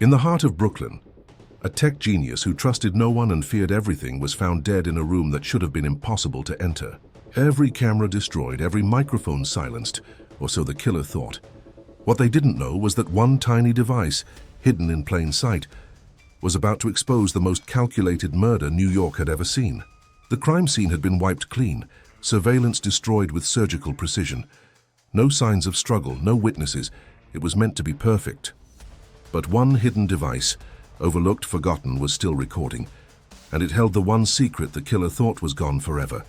In the heart of Brooklyn, a tech genius who trusted no one and feared everything was found dead in a room that should have been impossible to enter. Every camera destroyed, every microphone silenced, or so the killer thought. What they didn't know was that one tiny device, hidden in plain sight, was about to expose the most calculated murder New York had ever seen. The crime scene had been wiped clean, surveillance destroyed with surgical precision. No signs of struggle, no witnesses. It was meant to be perfect. But one hidden device, overlooked, forgotten, was still recording, and it held the one secret the killer thought was gone forever.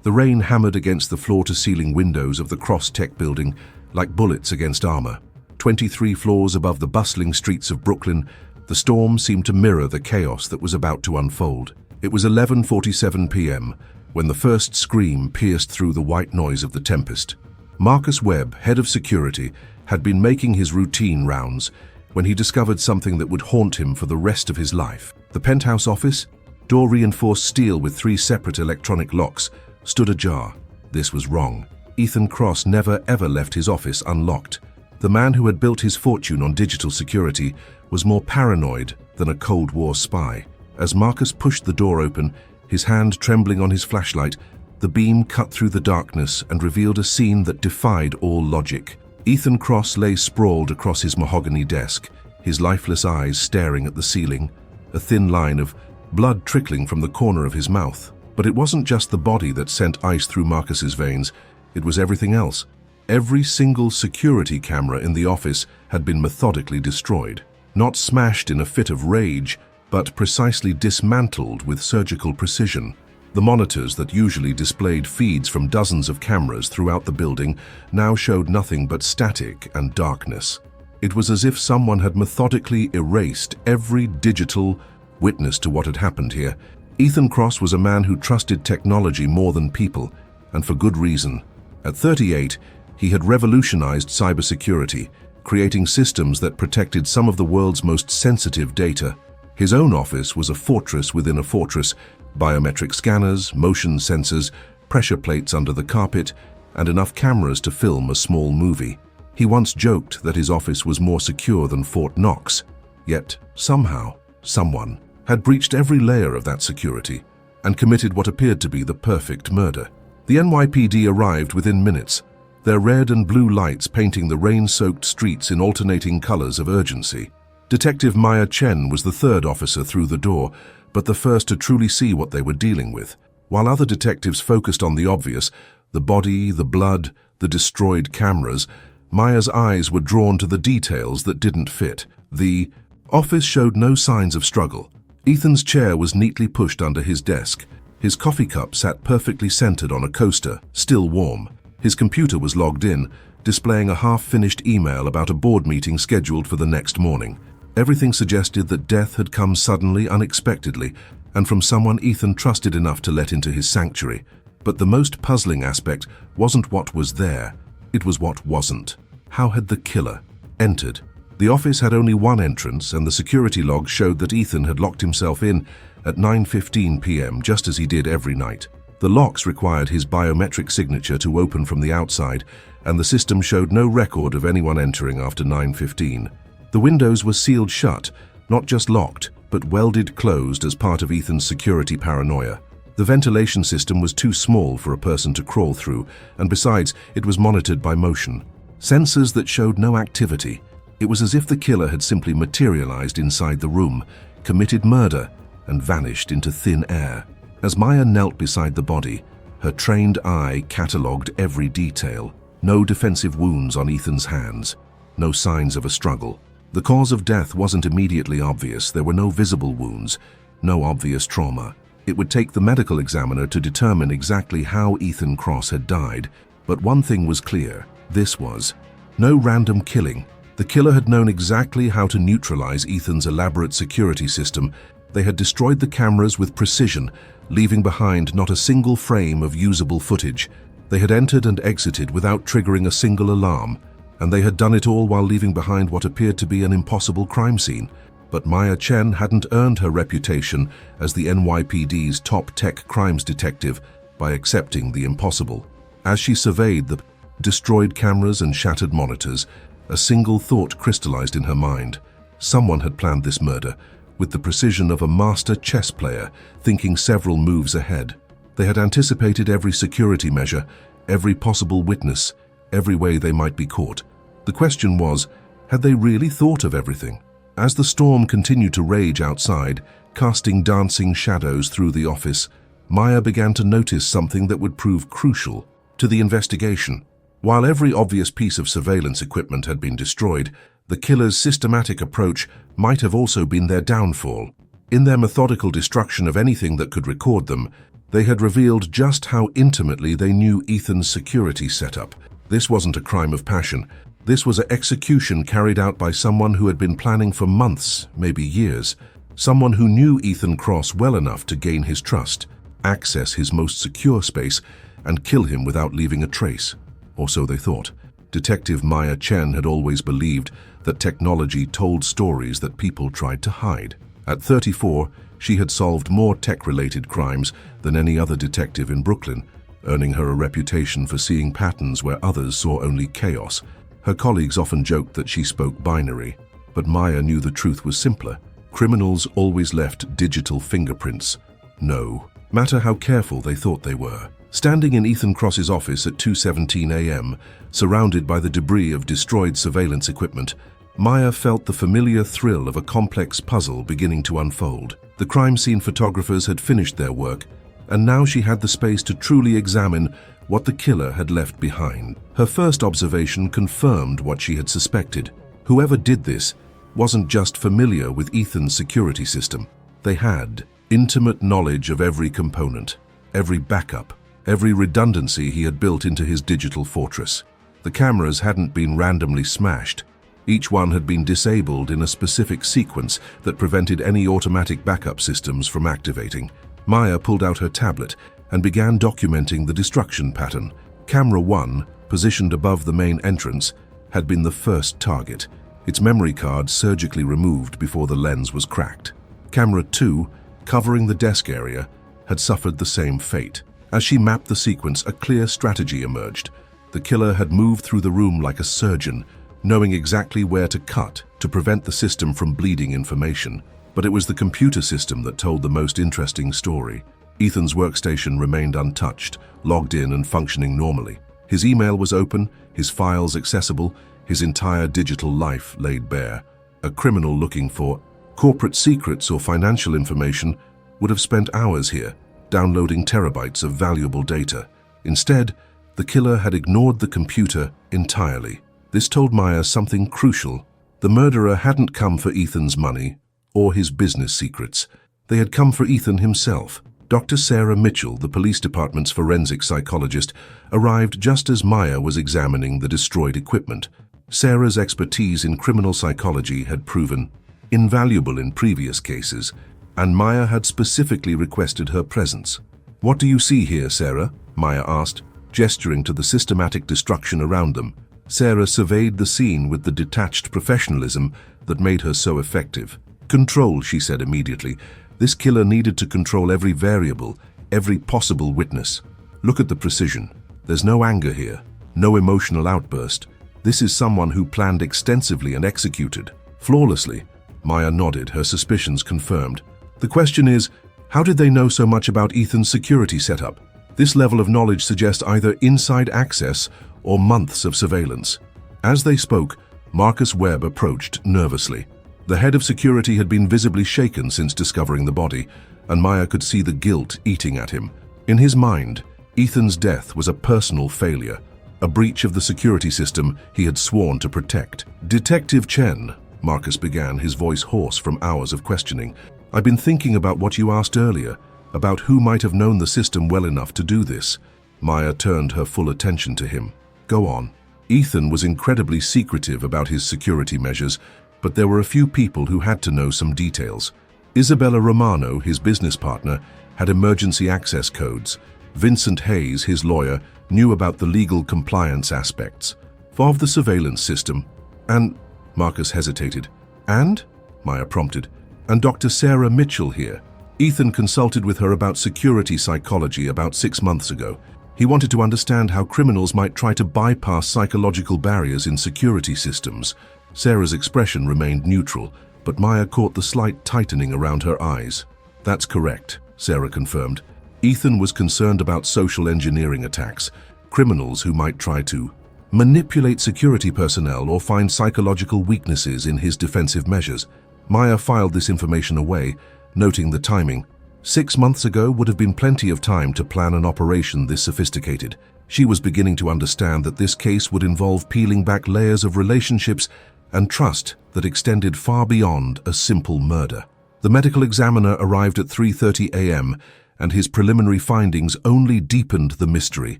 The rain hammered against the floor-to-ceiling windows of the Cross Tech building like bullets against armor. 23 floors above the bustling streets of Brooklyn, the storm seemed to mirror the chaos that was about to unfold. It was 11:47 p.m. when the first scream pierced through the white noise of the tempest. Marcus Webb, head of security, had been making his routine rounds when he discovered something that would haunt him for the rest of his life. The penthouse office, door-reinforced steel with 3 separate electronic locks, stood ajar. This was wrong. Ethan Cross never ever left his office unlocked. The man who had built his fortune on digital security was more paranoid than a Cold War spy. As Marcus pushed the door open, his hand trembling on his flashlight, the beam cut through the darkness and revealed a scene that defied all logic. Ethan Cross lay sprawled across his mahogany desk, his lifeless eyes staring at the ceiling, a thin line of blood trickling from the corner of his mouth. But it wasn't just the body that sent ice through Marcus's veins, it was everything else. Every single security camera in the office had been methodically destroyed. Not smashed in a fit of rage, but precisely dismantled with surgical precision. The monitors that usually displayed feeds from dozens of cameras throughout the building now showed nothing but static and darkness. It was as if someone had methodically erased every digital witness to what had happened here. Ethan Cross was a man who trusted technology more than people, and for good reason. At 38, he had revolutionized cybersecurity, creating systems that protected some of the world's most sensitive data. His own office was a fortress within a fortress, biometric scanners, motion sensors, pressure plates under the carpet, and enough cameras to film a small movie. He once joked that his office was more secure than Fort Knox. Yet, somehow, someone had breached every layer of that security and committed what appeared to be the perfect murder. The NYPD arrived within minutes, their red and blue lights painting the rain-soaked streets in alternating colors of urgency. Detective Maya Chen was the third officer through the door, but the first to truly see what they were dealing with. While other detectives focused on the obvious, the body, the blood, the destroyed cameras, Maya's eyes were drawn to the details that didn't fit. The office showed no signs of struggle. Ethan's chair was neatly pushed under his desk. His coffee cup sat perfectly centered on a coaster, still warm. His computer was logged in, displaying a half-finished email about a board meeting scheduled for the next morning. Everything suggested that death had come suddenly, unexpectedly, and from someone Ethan trusted enough to let into his sanctuary. But the most puzzling aspect wasn't what was there, it was what wasn't. How had the killer entered? The office had only one entrance, and the security log showed that Ethan had locked himself in at 9:15 p.m., just as he did every night. The locks required his biometric signature to open from the outside, and the system showed no record of anyone entering after 9:15. The windows were sealed shut, not just locked, but welded closed as part of Ethan's security paranoia. The ventilation system was too small for a person to crawl through, and besides, it was monitored by motion. Sensors that showed no activity. It was as if the killer had simply materialized inside the room, committed murder, and vanished into thin air. As Maya knelt beside the body, her trained eye catalogued every detail. No defensive wounds on Ethan's hands, no signs of a struggle. The cause of death wasn't immediately obvious. There were no visible wounds, no obvious trauma. It would take the medical examiner to determine exactly how Ethan Cross had died, but one thing was clear. This was no random killing. The killer had known exactly how to neutralize Ethan's elaborate security system. They had destroyed the cameras with precision, leaving behind not a single frame of usable footage. They had entered and exited without triggering a single alarm, and they had done it all while leaving behind what appeared to be an impossible crime scene. But Maya Chen hadn't earned her reputation as the NYPD's top tech crimes detective by accepting the impossible. As she surveyed the destroyed cameras and shattered monitors, a single thought crystallized in her mind. Someone had planned this murder with the precision of a master chess player, thinking several moves ahead. They had anticipated every security measure, every possible witness, every way they might be caught. The question was, had they really thought of everything? As the storm continued to rage outside, casting dancing shadows through the office, Maya began to notice something that would prove crucial to the investigation. While every obvious piece of surveillance equipment had been destroyed, the killer's systematic approach might have also been their downfall. In their methodical destruction of anything that could record them, they had revealed just how intimately they knew Ethan's security setup. This wasn't a crime of passion. This was an execution carried out by someone who had been planning for months, maybe years. Someone who knew Ethan Cross well enough to gain his trust, access his most secure space, and kill him without leaving a trace. Or so they thought. Detective Maya Chen had always believed that technology told stories that people tried to hide. At 34, she had solved more tech-related crimes than any other detective in Brooklyn, earning her a reputation for seeing patterns where others saw only chaos. Her colleagues often joked that she spoke binary, but Maya knew the truth was simpler. Criminals always left digital fingerprints. No matter how careful they thought they were. Standing in Ethan Cross's office at 2:17 a.m., surrounded by the debris of destroyed surveillance equipment, Maya felt the familiar thrill of a complex puzzle beginning to unfold. The crime scene photographers had finished their work, and now she had the space to truly examine what the killer had left behind. Her first observation confirmed what she had suspected. Whoever did this wasn't just familiar with Ethan's security system. They had intimate knowledge of every component, every backup, every redundancy he had built into his digital fortress. The cameras hadn't been randomly smashed. Each one had been disabled in a specific sequence that prevented any automatic backup systems from activating. Maya pulled out her tablet and began documenting the destruction pattern. Camera 1, positioned above the main entrance, had been the first target, its memory card surgically removed before the lens was cracked. Camera 2, covering the desk area, had suffered the same fate. As she mapped the sequence, a clear strategy emerged. The killer had moved through the room like a surgeon, knowing exactly where to cut to prevent the system from bleeding information. But it was the computer system that told the most interesting story. Ethan's workstation remained untouched, logged in and functioning normally. His email was open, his files accessible, his entire digital life laid bare. A criminal looking for corporate secrets or financial information would have spent hours here, downloading terabytes of valuable data. Instead, the killer had ignored the computer entirely. This told Maya something crucial. The murderer hadn't come for Ethan's money or his business secrets. They had come for Ethan himself. Dr. Sarah Mitchell, the police department's forensic psychologist, arrived just as Maya was examining the destroyed equipment. Sarah's expertise in criminal psychology had proven invaluable in previous cases, and Maya had specifically requested her presence. "What do you see here, Sarah?" Maya asked, gesturing to the systematic destruction around them. Sarah surveyed the scene with the detached professionalism that made her so effective. "Control," she said immediately. This killer needed to control every variable, every possible witness. Look at the precision. There's no anger here, no emotional outburst. This is someone who planned extensively and executed flawlessly. Maya nodded, her suspicions confirmed. The question is, how did they know so much about Ethan's security setup? This level of knowledge suggests either inside access or months of surveillance. As they spoke, Marcus Webb approached nervously. The head of security had been visibly shaken since discovering the body, and Maya could see the guilt eating at him. In his mind, Ethan's death was a personal failure, a breach of the security system he had sworn to protect. "Detective Chen," Marcus began, his voice hoarse from hours of questioning, "I've been thinking about what you asked earlier, about who might have known the system well enough to do this." Maya turned her full attention to him. "Go on." Ethan was incredibly secretive about his security measures, but there were a few people who had to know some details. Isabella Romano, his business partner, had emergency access codes. Vincent Hayes, his lawyer, knew about the legal compliance aspects of the surveillance system. And Marcus hesitated. "And?" Maya prompted. "And Dr. Sarah Mitchell here. Ethan consulted with her about security psychology about 6 months ago. He wanted to understand how criminals might try to bypass psychological barriers in security systems." Sarah's expression remained neutral, but Maya caught the slight tightening around her eyes. That's correct, Sarah confirmed. Ethan was concerned about social engineering attacks, criminals who might try to manipulate security personnel or find psychological weaknesses in his defensive measures. Maya filed this information away, noting the timing. 6 months ago would have been plenty of time to plan an operation this sophisticated. She was beginning to understand that this case would involve peeling back layers of relationships and trust that extended far beyond a simple murder. The medical examiner arrived at 3:30 a.m., and his preliminary findings only deepened the mystery.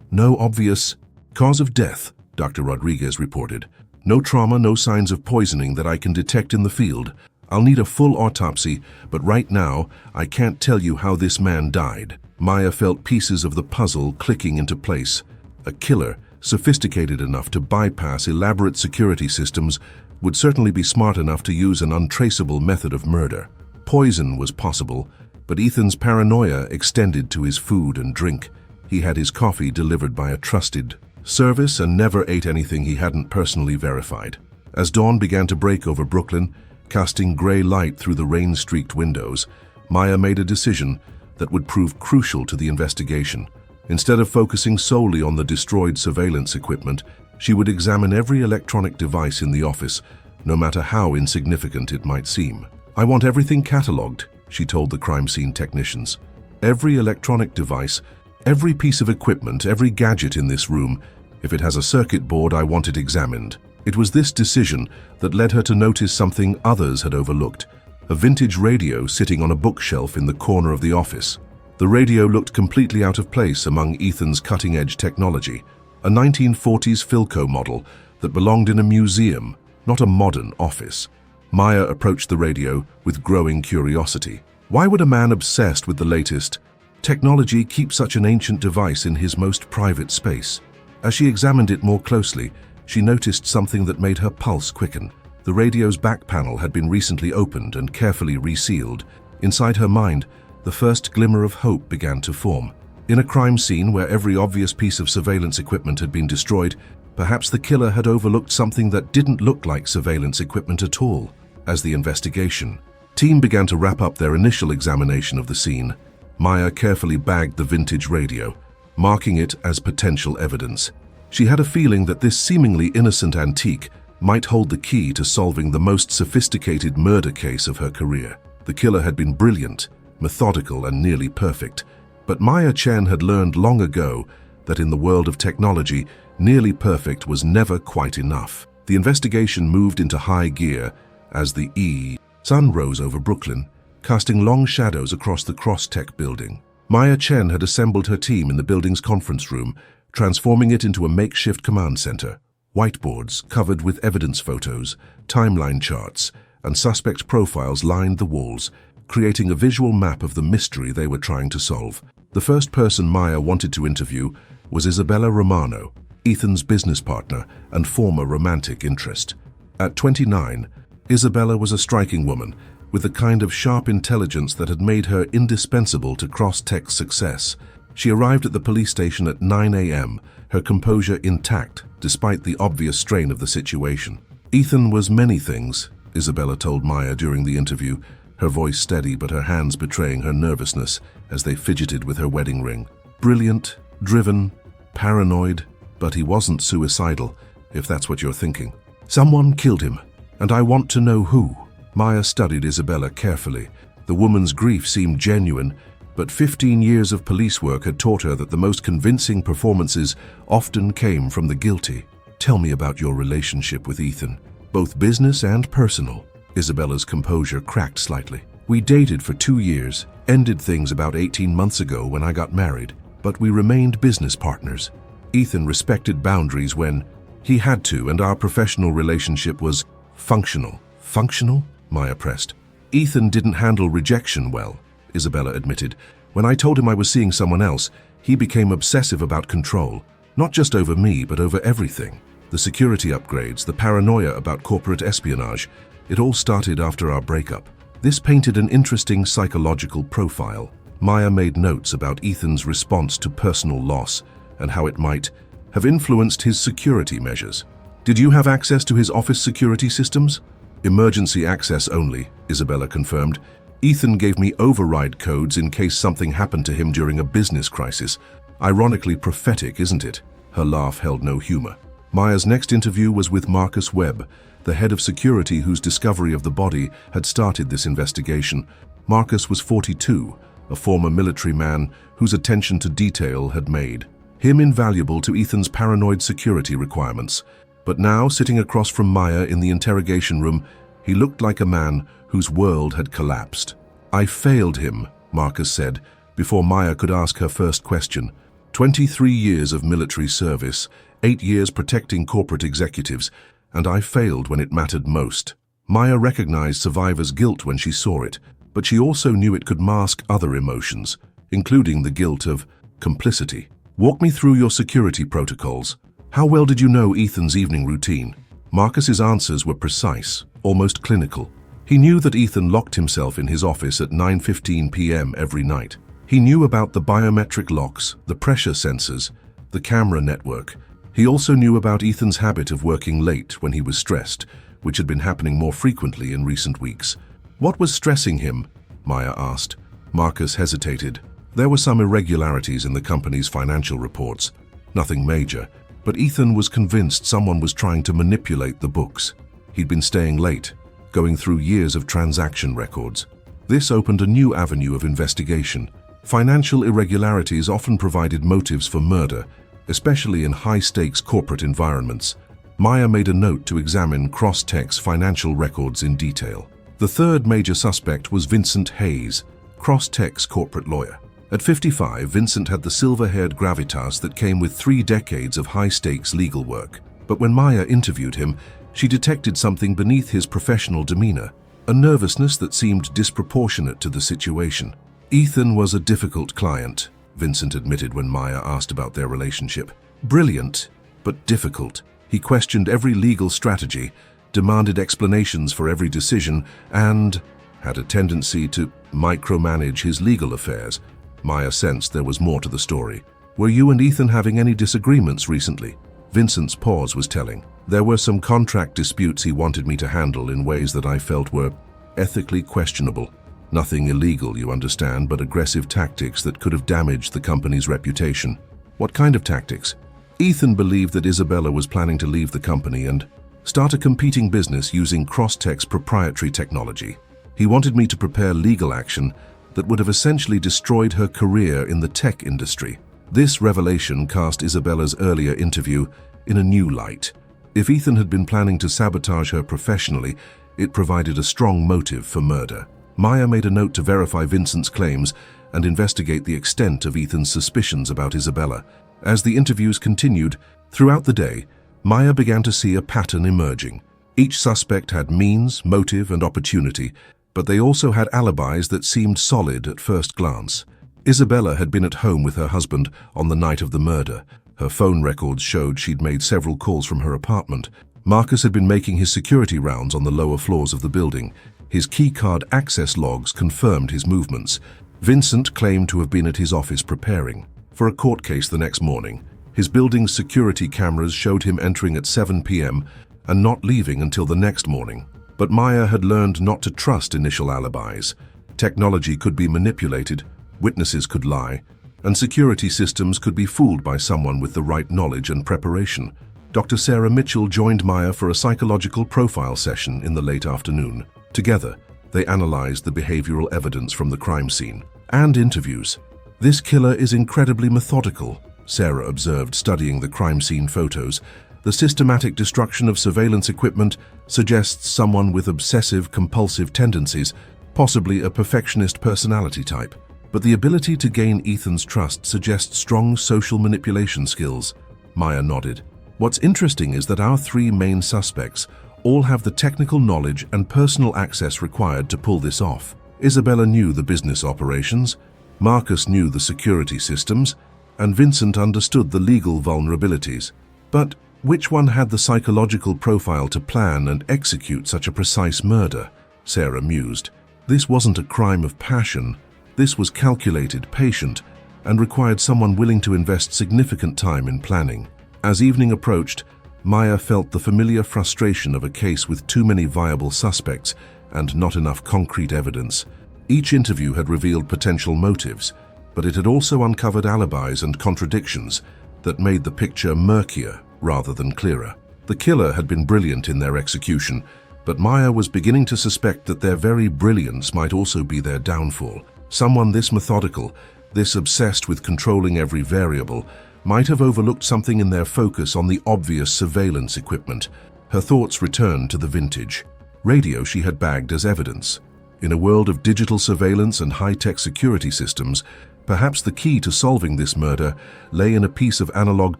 No obvious cause of death, Dr. Rodriguez reported. No trauma, no signs of poisoning that I can detect in the field. I'll need a full autopsy, but right now, I can't tell you how this man died. Maya felt pieces of the puzzle clicking into place. A killer, sophisticated enough to bypass elaborate security systems, would certainly be smart enough to use an untraceable method of murder. Poison was possible, but Ethan's paranoia extended to his food and drink. He had his coffee delivered by a trusted service and never ate anything he hadn't personally verified. As dawn began to break over Brooklyn, casting gray light through the rain-streaked windows, Maya made a decision that would prove crucial to the investigation. Instead of focusing solely on the destroyed surveillance equipment, she would examine every electronic device in the office, no matter how insignificant it might seem. I want everything catalogued, she told the crime scene technicians. Every electronic device, every piece of equipment, every gadget in this room. If it has a circuit board, I want it examined. It was this decision that led her to notice something others had overlooked: a vintage radio sitting on a bookshelf in the corner of the office. The radio looked completely out of place among Ethan's cutting-edge technology, a 1940s Philco model that belonged in a museum, not a modern office. Maya approached the radio with growing curiosity. Why would a man obsessed with the latest technology keep such an ancient device in his most private space? As she examined it more closely, she noticed something that made her pulse quicken. The radio's back panel had been recently opened and carefully resealed. Inside her mind, the first glimmer of hope began to form. In a crime scene where every obvious piece of surveillance equipment had been destroyed, perhaps the killer had overlooked something that didn't look like surveillance equipment at all. As the investigation team began to wrap up their initial examination of the scene, Maya carefully bagged the vintage radio, marking it as potential evidence. She had a feeling that this seemingly innocent antique might hold the key to solving the most sophisticated murder case of her career. The killer had been brilliant, methodical, and nearly perfect, but Maya Chen had learned long ago that in the world of technology, nearly perfect was never quite enough. The investigation moved into high gear as the sun rose over Brooklyn, casting long shadows across the Crosstech building. Maya Chen had assembled her team in the building's conference room, transforming it into a makeshift command center. Whiteboards covered with evidence photos, timeline charts, and suspect profiles lined the walls, creating a visual map of the mystery they were trying to solve. The first person Maya wanted to interview was Isabella Romano, Ethan's business partner and former romantic interest. At 29, Isabella was a striking woman, with the kind of sharp intelligence that had made her indispensable to Crosstech's success. She arrived at the police station at 9 a.m., her composure intact despite the obvious strain of the situation. Ethan was many things, Isabella told Maya during the interview, her voice steady but her hands betraying her nervousness as they fidgeted with her wedding ring. Brilliant, driven, paranoid, but he wasn't suicidal, if that's what you're thinking. Someone killed him, and I want to know who. Maya studied Isabella carefully. The woman's grief seemed genuine, but 15 years of police work had taught her that the most convincing performances often came from the guilty. Tell me about your relationship with Ethan, both business and personal. Isabella's composure cracked slightly. We dated for 2 years, ended things about 18 months ago when I got married, but we remained business partners. Ethan respected boundaries when he had to, and our professional relationship was functional. Functional? Maya pressed. Ethan didn't handle rejection well, Isabella admitted. When I told him I was seeing someone else, he became obsessive about control, not just over me, but over everything. The security upgrades, the paranoia about corporate espionage, it all started after our breakup. This painted an interesting psychological profile. Maya made notes about Ethan's response to personal loss and how it might have influenced his security measures. Did you have access to his office security systems? Emergency access only, Isabella confirmed. Ethan gave me override codes in case something happened to him during a business crisis. Ironically prophetic, isn't it? Her laugh held no humor. Maya's next interview was with Marcus Webb, the head of security whose discovery of the body had started this investigation. Marcus was 42, a former military man whose attention to detail had made him invaluable to Ethan's paranoid security requirements. But now, sitting across from Maya in the interrogation room, he looked like a man whose world had collapsed. "I failed him," Marcus said, before Maya could ask her first question. 23 years of military service, 8 years protecting corporate executives, and I failed when it mattered most. Maya recognized survivor's guilt when she saw it, but she also knew it could mask other emotions, including the guilt of complicity. "Walk me through your security protocols. How well did you know Ethan's evening routine?" Marcus's answers were precise, almost clinical. He knew that Ethan locked himself in his office at 9:15 p.m. every night. He knew about the biometric locks, the pressure sensors, the camera network. He also knew about Ethan's habit of working late when he was stressed, which had been happening more frequently in recent weeks. "What was stressing him?" Maya asked. Marcus hesitated. There were some irregularities in the company's financial reports. Nothing major, but Ethan was convinced someone was trying to manipulate the books. He'd been staying late, going through years of transaction records. This opened a new avenue of investigation. Financial irregularities often provided motives for murder, especially in high-stakes corporate environments. Maya made a note to examine Crosstech's financial records in detail. The third major suspect was Vincent Hayes, Crosstech's corporate lawyer. At 55, Vincent had the silver-haired gravitas that came with 3 decades of high-stakes legal work. But when Maya interviewed him, she detected something beneath his professional demeanor, a nervousness that seemed disproportionate to the situation. "Ethan was a difficult client," Vincent admitted when Maya asked about their relationship. "Brilliant, but difficult. He questioned every legal strategy, demanded explanations for every decision, and had a tendency to micromanage his legal affairs." Maya sensed there was more to the story. "Were you and Ethan having any disagreements recently?" Vincent's pause was telling. "There were some contract disputes he wanted me to handle in ways that I felt were ethically questionable. Nothing illegal, you understand, but aggressive tactics that could have damaged the company's reputation." "What kind of tactics?" "Ethan believed that Isabella was planning to leave the company and start a competing business using Crosstech's proprietary technology. He wanted me to prepare legal action that would have essentially destroyed her career in the tech industry." This revelation cast Isabella's earlier interview in a new light. If Ethan had been planning to sabotage her professionally, it provided a strong motive for murder. Maya made a note to verify Vincent's claims and investigate the extent of Ethan's suspicions about Isabella. As the interviews continued, throughout the day, Maya began to see a pattern emerging. Each suspect had means, motive, and opportunity, but they also had alibis that seemed solid at first glance. Isabella had been at home with her husband on the night of the murder. Her phone records showed she'd made several calls from her apartment. Marcus had been making his security rounds on the lower floors of the building. His keycard access logs confirmed his movements. Vincent claimed to have been at his office preparing for a court case the next morning. His building's security cameras showed him entering at 7 p.m. and not leaving until the next morning. But Maya had learned not to trust initial alibis. Technology could be manipulated, witnesses could lie, and security systems could be fooled by someone with the right knowledge and preparation. Dr. Sarah Mitchell joined Maya for a psychological profile session in the late afternoon. Together, they analyzed the behavioral evidence from the crime scene and interviews. "This killer is incredibly methodical," Sarah observed, studying the crime scene photos. "The systematic destruction of surveillance equipment suggests someone with obsessive-compulsive tendencies, possibly a perfectionist personality type. But the ability to gain Ethan's trust suggests strong social manipulation skills." Maya nodded. "What's interesting is that our 3 main suspects all have the technical knowledge and personal access required to pull this off. Isabella knew the business operations, Marcus knew the security systems, and Vincent understood the legal vulnerabilities. But which one had the psychological profile to plan and execute such a precise murder?" Sarah mused. "This wasn't a crime of passion. This was calculated, patient, and required someone willing to invest significant time in planning." As evening approached, Maya felt the familiar frustration of a case with too many viable suspects and not enough concrete evidence. Each interview had revealed potential motives, but it had also uncovered alibis and contradictions that made the picture murkier rather than clearer. The killer had been brilliant in their execution, but Maya was beginning to suspect that their very brilliance might also be their downfall. Someone this methodical, this obsessed with controlling every variable, might have overlooked something in their focus on the obvious surveillance equipment. Her thoughts returned to the vintage radio she had bagged as evidence. In a world of digital surveillance and high-tech security systems, perhaps the key to solving this murder lay in a piece of analog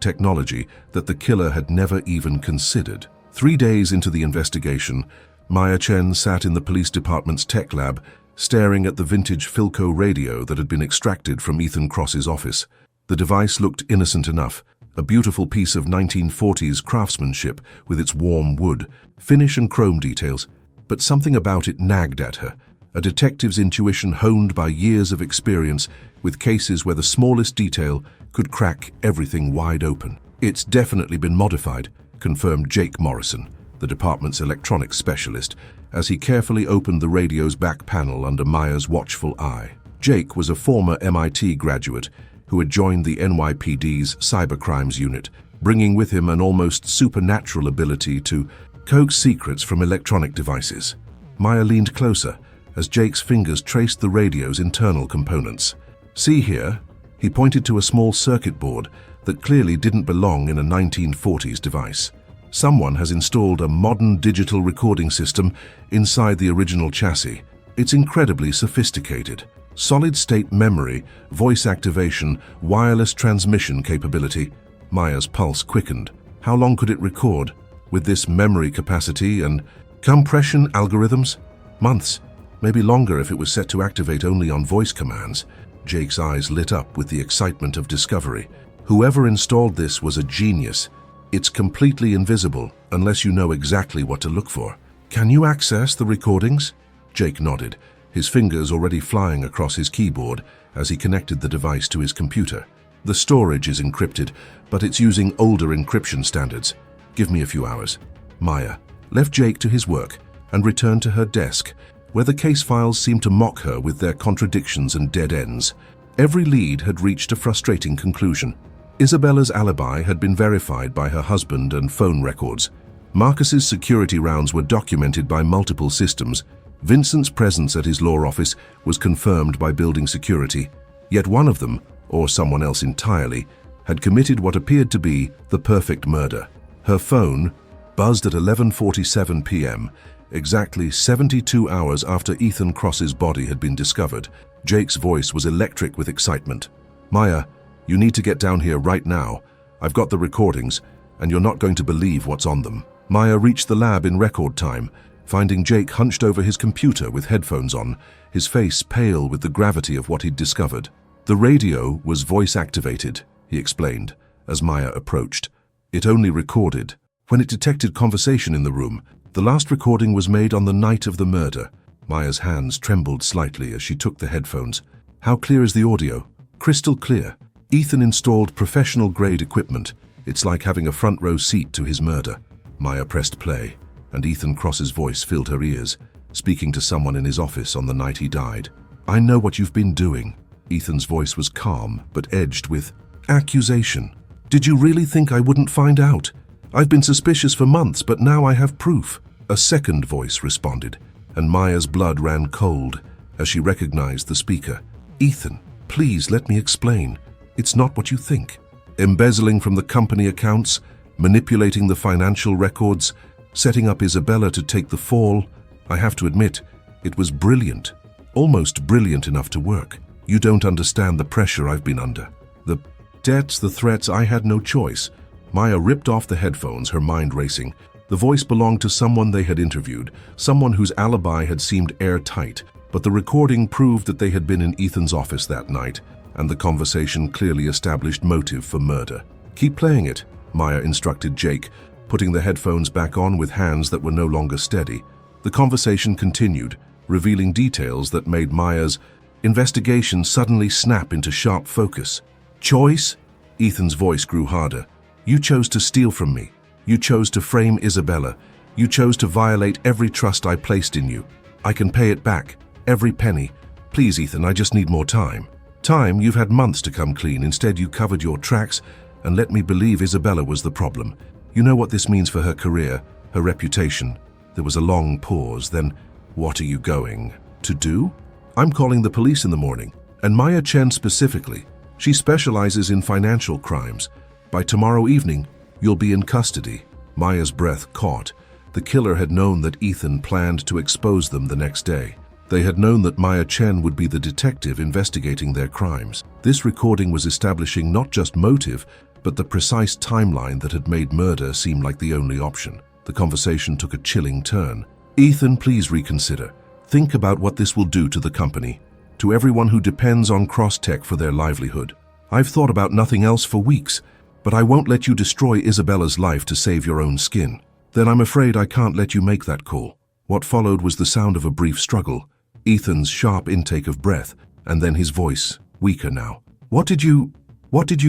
technology that the killer had never even considered. 3 days into the investigation, Maya Chen sat in the police department's tech lab, staring at the vintage Philco radio that had been extracted from Ethan Cross's office. The device looked innocent enough, a beautiful piece of 1940s craftsmanship with its warm wood, finish and chrome details, but something about it nagged at her, a detective's intuition honed by years of experience with cases where the smallest detail could crack everything wide open. "It's definitely been modified," confirmed Jake Morrison, the department's electronics specialist, as he carefully opened the radio's back panel under Maya's watchful eye. Jake was a former MIT graduate who had joined the NYPD's cybercrimes unit, bringing with him an almost supernatural ability to coax secrets from electronic devices. Maya leaned closer as Jake's fingers traced the radio's internal components. "See here?" He pointed to a small circuit board that clearly didn't belong in a 1940s device. "Someone has installed a modern digital recording system inside the original chassis. It's incredibly sophisticated. Solid-state memory, voice activation, wireless transmission capability." Maya's pulse quickened. How long could it record? With this memory capacity and compression algorithms? Months, maybe longer if it was set to activate only on voice commands. Jake's eyes lit up with the excitement of discovery. Whoever installed this was a genius. It's completely invisible unless you know exactly what to look for. "Can you access the recordings?" Jake nodded, his fingers already flying across his keyboard as he connected the device to his computer. "The storage is encrypted, but it's using older encryption standards. Give me a few hours." Maya left Jake to his work and returned to her desk, where the case files seemed to mock her with their contradictions and dead ends. Every lead had reached a frustrating conclusion. Isabella's alibi had been verified by her husband and phone records. Marcus's security rounds were documented by multiple systems. Vincent's presence at his law office was confirmed by building security. Yet one of them, or someone else entirely, had committed what appeared to be the perfect murder. Her phone buzzed at 11:47 p.m., exactly 72 hours after Ethan Cross's body had been discovered. Jake's voice was electric with excitement. "Maya, you need to get down here right now. I've got the recordings, and you're not going to believe what's on them." Maya reached the lab in record time, finding Jake hunched over his computer with headphones on, his face pale with the gravity of what he'd discovered. "The radio was voice-activated," he explained, as Maya approached. "It only recorded. When it detected conversation in the room, the last recording was made on the night of the murder." Maya's hands trembled slightly as she took the headphones. "How clear is the audio?" "Crystal clear. Ethan installed professional-grade equipment. It's like having a front-row seat to his murder." Maya pressed play, and Ethan Cross's voice filled her ears, speaking to someone in his office on the night he died. "I know what you've been doing." Ethan's voice was calm, but edged with accusation. "Did you really think I wouldn't find out? I've been suspicious for months, but now I have proof." A second voice responded, and Maya's blood ran cold as she recognized the speaker. "Ethan, please let me explain. It's not what you think. Embezzling from the company accounts, manipulating the financial records, setting up Isabella to take the fall. I have to admit, it was brilliant. Almost brilliant enough to work. You don't understand the pressure I've been under. The debts, the threats, I had no choice." Maya ripped off the headphones, her mind racing. The voice belonged to someone they had interviewed, someone whose alibi had seemed airtight, but the recording proved that they had been in Ethan's office that night, and the conversation clearly established motive for murder. "Keep playing it," Maya instructed Jake, putting the headphones back on with hands that were no longer steady. The conversation continued, revealing details that made Maya's investigation suddenly snap into sharp focus. "Choice?" Ethan's voice grew harder. "You chose to steal from me. You chose to frame Isabella. You chose to violate every trust I placed in you. I can pay it back, every penny. Please, Ethan, I just need more time. Time? You've had months to come clean. Instead, you covered your tracks and let me believe Isabella was the problem. You know what this means for her career, her reputation. There was a long pause, then, what are you going to do? I'm calling the police in the morning, and Maya Chen specifically. She specializes in financial crimes. By tomorrow evening, you'll be in custody. Maya's breath caught. The killer had known that Ethan planned to expose them the next day. They had known that Maya Chen would be the detective investigating their crimes. This recording was establishing not just motive, but the precise timeline that had made murder seem like the only option. The conversation took a chilling turn. Ethan, please reconsider. Think about what this will do to the company, to everyone who depends on Crosstech for their livelihood. I've thought about nothing else for weeks, but I won't let you destroy Isabella's life to save your own skin. Then I'm afraid I can't let you make that call. What followed was the sound of a brief struggle, Ethan's sharp intake of breath, and then his voice, weaker now. What did you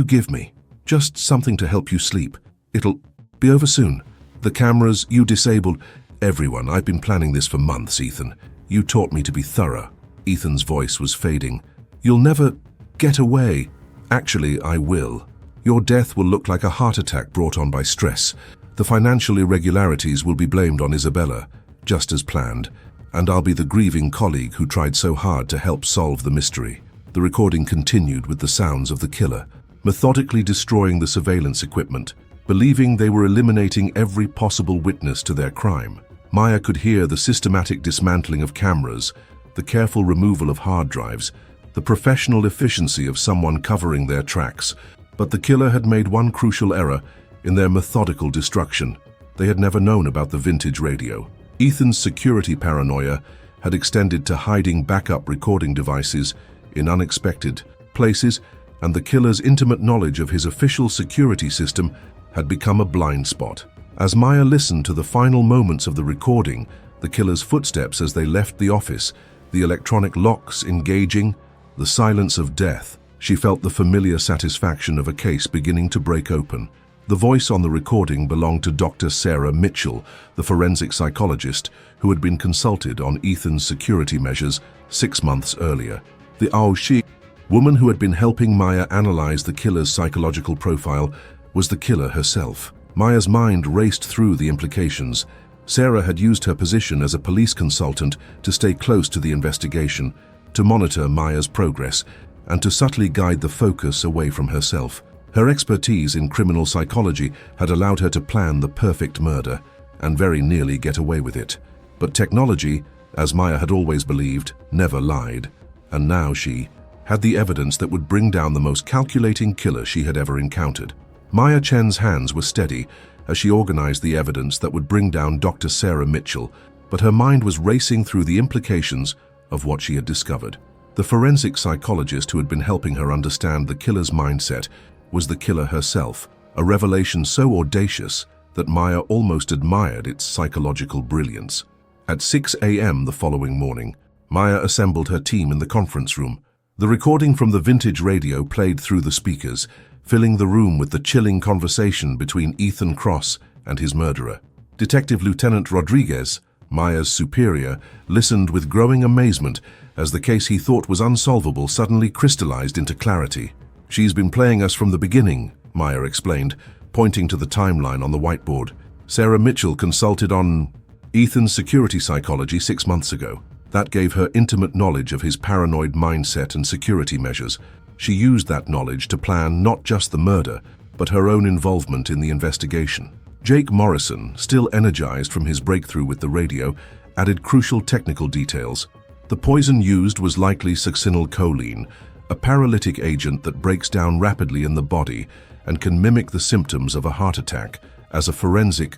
give me? Just something to help you sleep. It'll be over soon. The cameras, you disabled. Everyone, I've been planning this for months, Ethan. You taught me to be thorough. Ethan's voice was fading. You'll never get away. Actually, I will. Your death will look like a heart attack brought on by stress. The financial irregularities will be blamed on Isabella, just as planned, and I'll be the grieving colleague who tried so hard to help solve the mystery. The recording continued with the sounds of the killer, methodically destroying the surveillance equipment, believing they were eliminating every possible witness to their crime. Maya could hear the systematic dismantling of cameras, the careful removal of hard drives, the professional efficiency of someone covering their tracks. But the killer had made one crucial error in their methodical destruction. They had never known about the vintage radio. Ethan's security paranoia had extended to hiding backup recording devices in unexpected places, and the killer's intimate knowledge of his official security system had become a blind spot. As Maya listened to the final moments of the recording, the killer's footsteps as they left the office, the electronic locks engaging, the silence of death, she felt the familiar satisfaction of a case beginning to break open. The voice on the recording belonged to Dr. Sarah Mitchell, the forensic psychologist who had been consulted on Ethan's security measures 6 months earlier. The Aoshi woman who had been helping Maya analyze the killer's psychological profile was the killer herself. Maya's mind raced through the implications. Sarah had used her position as a police consultant to stay close to the investigation, to monitor Maya's progress, and to subtly guide the focus away from herself. Her expertise in criminal psychology had allowed her to plan the perfect murder and very nearly get away with it. But technology, as Maya had always believed, never lied, and now she had the evidence that would bring down the most calculating killer she had ever encountered. Maya Chen's hands were steady as she organized the evidence that would bring down Dr. Sarah Mitchell, but her mind was racing through the implications of what she had discovered. The forensic psychologist who had been helping her understand the killer's mindset was the killer herself, a revelation so audacious that Maya almost admired its psychological brilliance. At 6 a.m. the following morning, Maya assembled her team in the conference room. The recording from the vintage radio played through the speakers, filling the room with the chilling conversation between Ethan Cross and his murderer. Detective Lieutenant Rodriguez, Maya's superior, listened with growing amazement as the case he thought was unsolvable suddenly crystallized into clarity. She's been playing us from the beginning, Maya explained, pointing to the timeline on the whiteboard. Sarah Mitchell consulted on Ethan's security psychology 6 months ago. That gave her intimate knowledge of his paranoid mindset and security measures. She used that knowledge to plan not just the murder, but her own involvement in the investigation. Jake Morrison, still energized from his breakthrough with the radio, added crucial technical details. The poison used was likely succinylcholine, a paralytic agent that breaks down rapidly in the body and can mimic the symptoms of a heart attack. As a forensic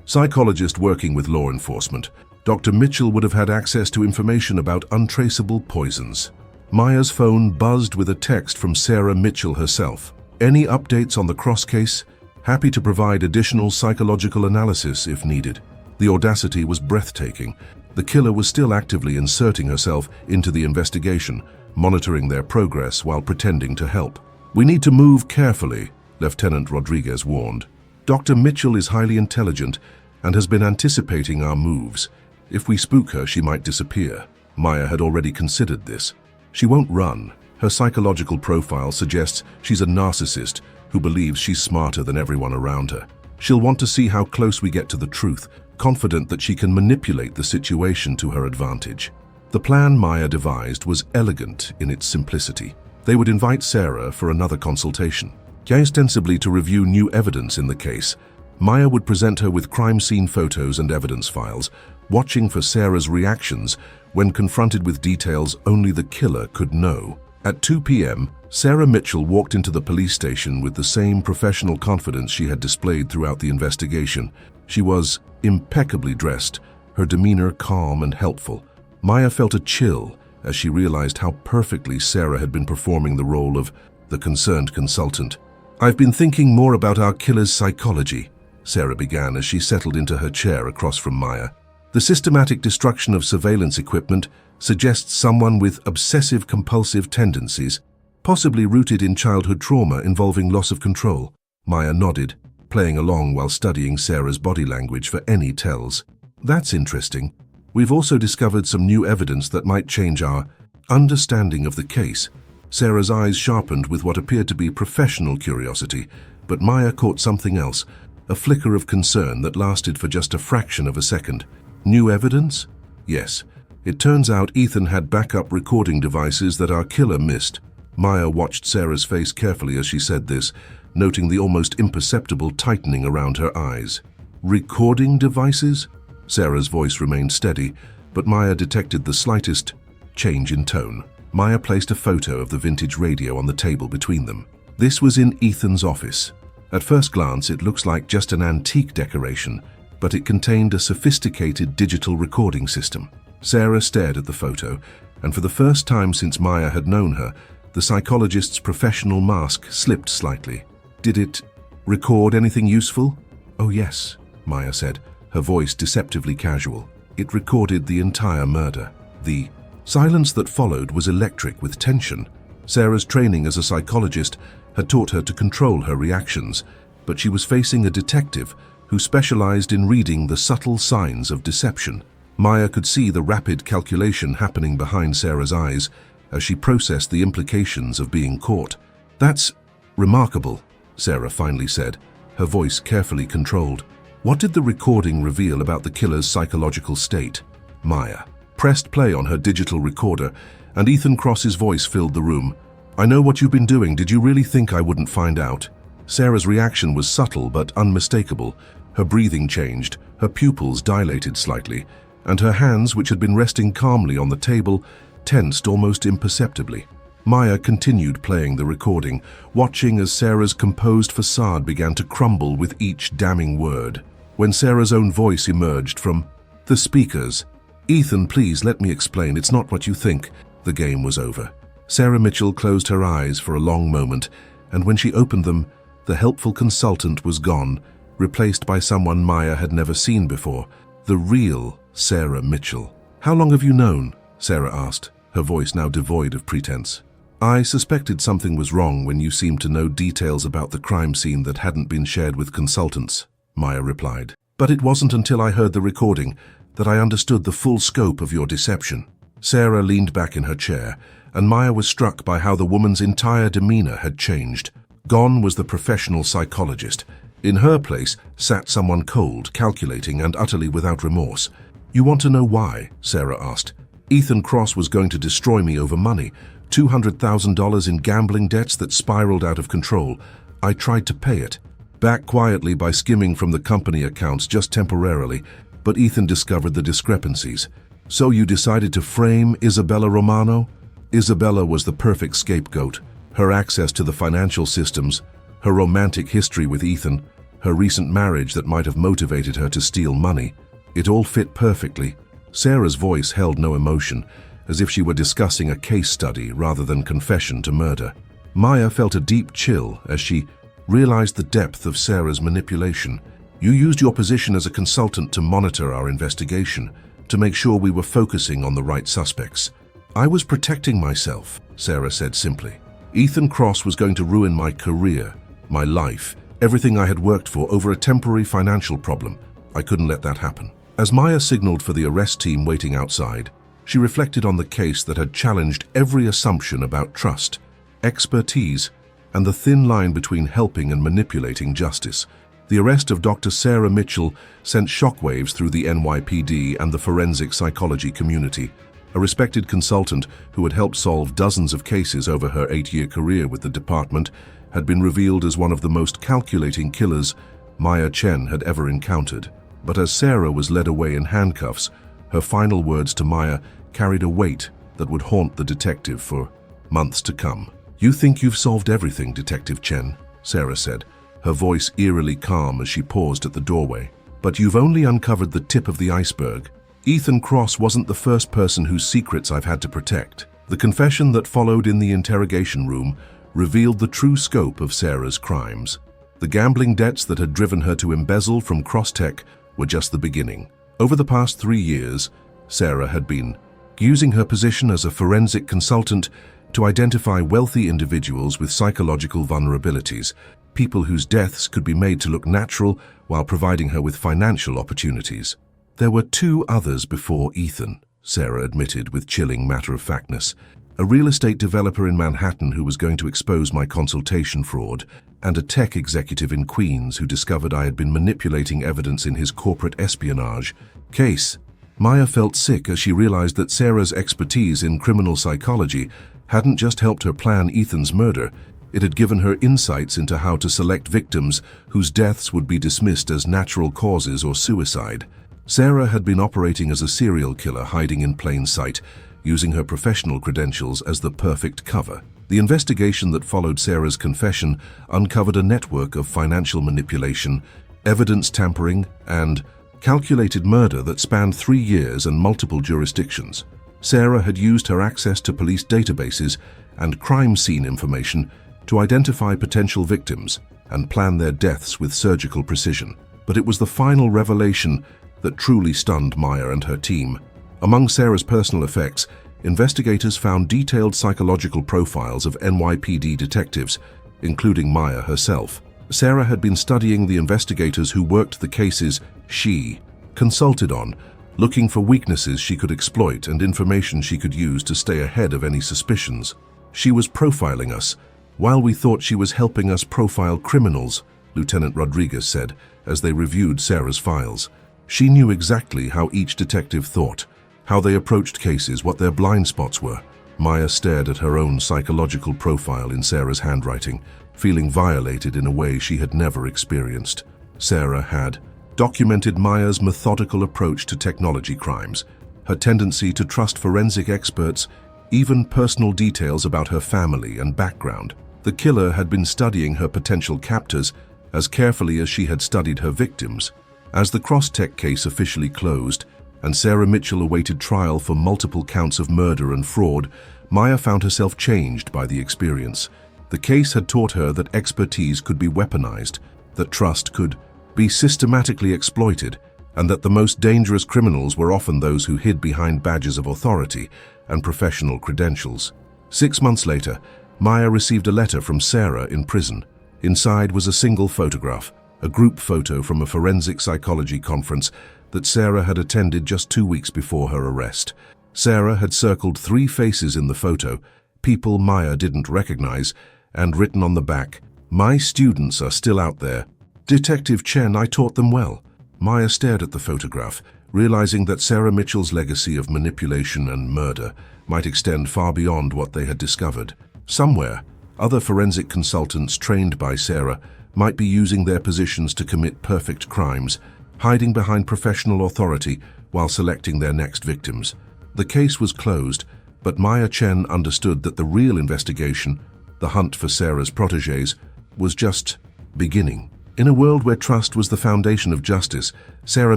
psychologist working with law enforcement, Dr. Mitchell would have had access to information about untraceable poisons. Maya's phone buzzed with a text from Sarah Mitchell herself. Any updates on the Cross case? Happy to provide additional psychological analysis if needed. The audacity was breathtaking. The killer was still actively inserting herself into the investigation, monitoring their progress while pretending to help. We need to move carefully, Lieutenant Rodriguez warned. Dr. Mitchell is highly intelligent and has been anticipating our moves. If we spook her, she might disappear. Maya had already considered this. She won't run. Her psychological profile suggests she's a narcissist who believes she's smarter than everyone around her. She'll want to see how close we get to the truth, confident that she can manipulate the situation to her advantage. The plan Maya devised was elegant in its simplicity. They would invite Sarah for another consultation, ostensibly to review new evidence in the case. Maya would present her with crime scene photos and evidence files, watching for Sarah's reactions when confronted with details only the killer could know. At 2 p.m., Sarah Mitchell walked into the police station with the same professional confidence she had displayed throughout the investigation. She was impeccably dressed, her demeanor calm and helpful. Maya felt a chill as she realized how perfectly Sarah had been performing the role of the concerned consultant. "I've been thinking more about our killer's psychology," Sarah began as she settled into her chair across from Maya. "The systematic destruction of surveillance equipment suggests someone with obsessive-compulsive tendencies, possibly rooted in childhood trauma involving loss of control." Maya nodded, playing along while studying Sarah's body language for any tells. "That's interesting. We've also discovered some new evidence that might change our understanding of the case." Sarah's eyes sharpened with what appeared to be professional curiosity, but Maya caught something else, a flicker of concern that lasted for just a fraction of a second. "New evidence?" "Yes. It turns out Ethan had backup recording devices that our killer missed." Maya watched Sarah's face carefully as she said this, noting the almost imperceptible tightening around her eyes. "Recording devices?" Sarah's voice remained steady, but Maya detected the slightest change in tone. Maya placed a photo of the vintage radio on the table between them. This was in Ethan's office. At first glance, it looks like just an antique decoration, but it contained a sophisticated digital recording system. Sarah stared at the photo, and for the first time since Maya had known her, the psychologist's professional mask slipped slightly. "Did it record anything useful?" "Oh yes," Maya said, her voice deceptively casual. "It recorded the entire murder." The silence that followed was electric with tension. Sarah's training as a psychologist had taught her to control her reactions, but she was facing a detective who specialized in reading the subtle signs of deception. Maya could see the rapid calculation happening behind Sarah's eyes as she processed the implications of being caught. "That's remarkable," Sarah finally said, her voice carefully controlled. "What did the recording reveal about the killer's psychological state?" Maya pressed play on her digital recorder, and Ethan Cross's voice filled the room. "I know what you've been doing. Did you really think I wouldn't find out?" Sarah's reaction was subtle but unmistakable. Her breathing changed, her pupils dilated slightly, and her hands, which had been resting calmly on the table, tensed almost imperceptibly. Maya continued playing the recording, watching as Sarah's composed facade began to crumble with each damning word. When Sarah's own voice emerged from the speakers, "Ethan, please let me explain. It's not what you think." The game was over. Sarah Mitchell closed her eyes for a long moment, and when she opened them, the helpful consultant was gone, replaced by someone Maya had never seen before, the real Sarah Mitchell. "How long have you known?" Sarah asked, her voice now devoid of pretense. "I suspected something was wrong when you seemed to know details about the crime scene that hadn't been shared with consultants," Maya replied. "But it wasn't until I heard the recording that I understood the full scope of your deception." Sarah leaned back in her chair, and Maya was struck by how the woman's entire demeanor had changed. Gone was the professional psychologist. In her place sat someone cold, calculating, and utterly without remorse. "You want to know why?" Sarah asked. "Ethan Cross was going to destroy me over money, $200,000 in gambling debts that spiraled out of control. I tried to pay it back quietly by skimming from the company accounts just temporarily, but Ethan discovered the discrepancies. So you decided to frame Isabella Romano?" Isabella was the perfect scapegoat. Her access to the financial systems, her romantic history with Ethan, her recent marriage that might have motivated her to steal money. It all fit perfectly. Sarah's voice held no emotion, as if she were discussing a case study rather than confession to murder. Maya felt a deep chill as she realized the depth of Sarah's manipulation. "You used your position as a consultant to monitor our investigation, to make sure we were focusing on the right suspects." "I was protecting myself," Sarah said simply. "Ethan Cross was going to ruin my career, my life, everything I had worked for over a temporary financial problem. I couldn't let that happen. As Maya signaled for the arrest team waiting outside, she reflected on the case that had challenged every assumption about trust, expertise, and the thin line between helping and manipulating justice. The arrest of Dr. Sarah Mitchell sent shockwaves through the NYPD and the forensic psychology community. A respected consultant who had helped solve dozens of cases over her 8-year career with the department had been revealed as one of the most calculating killers Maya Chen had ever encountered. But as Sarah was led away in handcuffs, her final words to Maya carried a weight that would haunt the detective for months to come. "You think you've solved everything, Detective Chen," Sarah said, her voice eerily calm as she paused at the doorway. "But you've only uncovered the tip of the iceberg. Ethan Cross wasn't the first person whose secrets I've had to protect." The confession that followed in the interrogation room revealed the true scope of Sarah's crimes. The gambling debts that had driven her to embezzle from Crosstech were just the beginning. Over the past 3 years, Sarah had been using her position as a forensic consultant to identify wealthy individuals with psychological vulnerabilities, people whose deaths could be made to look natural while providing her with financial opportunities. "There were 2 others before Ethan," Sarah admitted with chilling matter-of-factness. "A real estate developer in Manhattan who was going to expose my consultation fraud, and a tech executive in Queens who discovered I had been manipulating evidence in his corporate espionage case." Maya felt sick as she realized that Sarah's expertise in criminal psychology hadn't just helped her plan Ethan's murder, it had given her insights into how to select victims whose deaths would be dismissed as natural causes or suicide. Sarah had been operating as a serial killer hiding in plain sight, using her professional credentials as the perfect cover. The investigation that followed Sarah's confession uncovered a network of financial manipulation, evidence tampering, and calculated murder that spanned 3 years and multiple jurisdictions. Sarah had used her access to police databases and crime scene information to identify potential victims and plan their deaths with surgical precision. But it was the final revelation that truly stunned Maya and her team. Among Sarah's personal effects, investigators found detailed psychological profiles of NYPD detectives, including Maya herself. Sarah had been studying the investigators who worked the cases she consulted on, looking for weaknesses she could exploit and information she could use to stay ahead of any suspicions. "She was profiling us, while we thought she was helping us profile criminals," Lieutenant Rodriguez said as they reviewed Sarah's files. "She knew exactly how each detective thought, how they approached cases, what their blind spots were." Maya stared at her own psychological profile in Sarah's handwriting, feeling violated in a way she had never experienced. Sarah had documented Maya's methodical approach to technology crimes, her tendency to trust forensic experts, even personal details about her family and background. The killer had been studying her potential captors as carefully as she had studied her victims. As the Crosstech case officially closed, and Sarah Mitchell awaited trial for multiple counts of murder and fraud, Maya found herself changed by the experience. The case had taught her that expertise could be weaponized, that trust could be systematically exploited, and that the most dangerous criminals were often those who hid behind badges of authority and professional credentials. 6 months later, Maya received a letter from Sarah in prison. Inside was a single photograph, a group photo from a forensic psychology conference that Sarah had attended just 2 weeks before her arrest. Sarah had circled 3 faces in the photo, people Maya didn't recognize, and written on the back, "My students are still out there. Detective Chen, I taught them well." Maya stared at the photograph, realizing that Sarah Mitchell's legacy of manipulation and murder might extend far beyond what they had discovered. Somewhere, other forensic consultants trained by Sarah might be using their positions to commit perfect crimes, hiding behind professional authority while selecting their next victims. The case was closed, but Maya Chen understood that the real investigation, the hunt for Sarah's protégés, was just beginning. In a world where trust was the foundation of justice, Sarah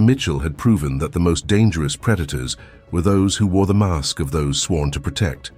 Mitchell had proven that the most dangerous predators were those who wore the mask of those sworn to protect.